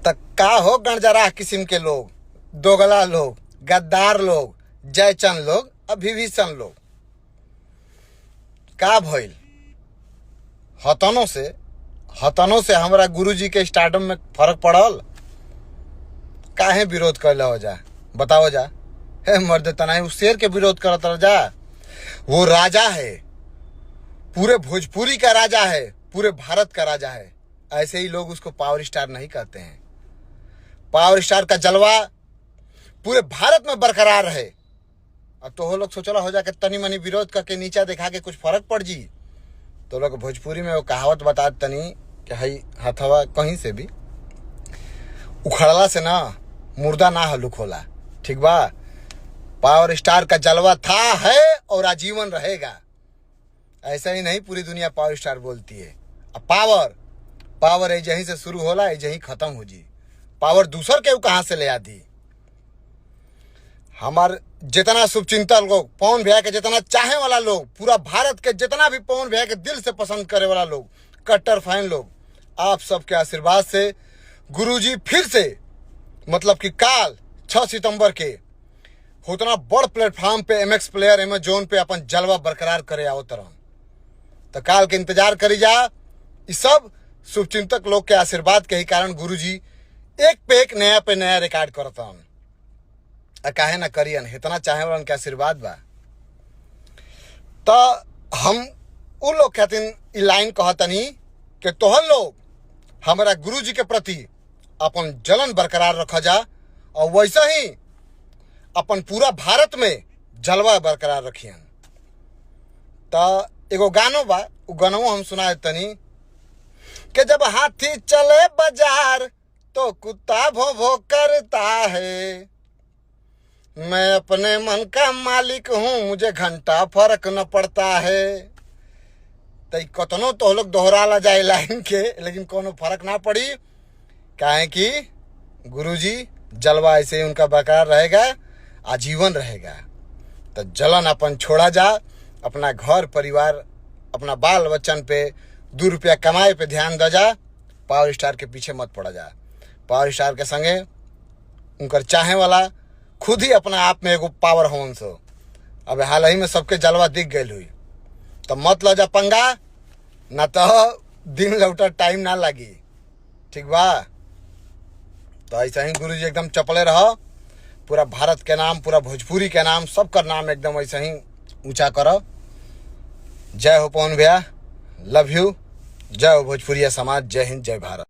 तक का हो गणजरा किस्म के लोग, दोगला लोग, गद्दार लोग, जयचंद लोग, अभिभीषण लोग। का भइल हतनों से हमरा गुरुजी के स्टारडम में फर्क पड़ल? काहे विरोध कर हो जा, बताओ जा। हे मर्द तनाई उस शेर के विरोध करत रह जा। वो राजा है, पूरे भोजपुरी का राजा है, पूरे भारत का राजा है। ऐसे ही लोग उसको पावर स्टार नहीं कहते हैं। पावर स्टार का जलवा पूरे भारत में बरकरार है। अब तो वो लोग सोचला हो जाके तनी मनी विरोध करके नीचा दिखा के कुछ फर्क पड़ जी। तो लोग भोजपुरी में वो कहावत बता तनी कि हई हथवा कहीं से भी उखड़ला से ना मुर्दा ना हलुक होला। ठीक बा, पावर स्टार का जलवा था, है और आजीवन रहेगा। ऐसा ही नहीं पूरी दुनिया पावर स्टार बोलती है। अब पावर यहीं से शुरू होला, यहीं खत्म हो जी। पावर दूसर के कहां से ले आती? हमार जितना शुभचिंतक लोग, पवन भैया के जितना चाहे वाला लोग, पूरा भारत के जितना भी पवन भैया के दिल से पसंद करे वाला लोग, कट्टर फैन लोग, आप सबके आशीर्वाद से गुरुजी फिर से मतलब कि काल 6 सितंबर के उतना बड़ प्लेटफॉर्म पे MX प्लेयर एमेजोन पे अपन जलवा बरकरार करे आओ तरह। तो काल के इंतजार करी जा। इस सब शुभचिंतक लोग के आशीर्वाद के ही कारण गुरुजी एक पे एक नया पे नया रिकॉर्ड करता हूं। काहे ना करियन, इतना चाहे वालन के आशीर्वाद बा। तो हम उन लोग खातिर ई लाइन कहतनी कि तोहन लोग हमारा गुरुजी के प्रति अपन जलन बरकरार रखा जा और वैसे ही अपन पूरा भारत में जलवा बरकरार रखियन। तो एगो गानो बा, उ गानो हम सुना तनी कि जब हाथी चले बाजार तो कुत्ता भो भो करता है। मैं अपने मन का मालिक हूं, मुझे घंटा फर्क न पड़ता है। तो कतनो तो लोग दोहरा ला जाए लाइन के, लेकिन कोनो फर्क ना पड़ी। काहे कि गुरुजी जलवा ऐसे ही उनका बरकरार रहेगा, आजीवन रहेगा। तो जलन अपन छोड़ा जा, अपना घर परिवार, अपना बाल बच्चन पे 2 रुपया कमाए पे ध्यान द जा। पावर स्टार के पीछे मत पड़ा जा। पावर स्टार के संगे उनकर चाहे वाला खुद ही अपना आप में एगो पावर होन सो। अब हाल ही में सबके जलवा दिख गई हुई, तो मत ल जा पंगा, ना तो दिन लौटा टाइम ना लगी। ठीक बा? तो ऐसा ही गुरुजी एकदम चपले रहो। पूरा भारत के नाम, पूरा भोजपुरी के नाम, सबका नाम एकदम ऐसा ही ऊंचा करो। जय हो पवन भैया, लव यू। जय हो भोजपुरिया समाज। जय हिंद, जय भारत।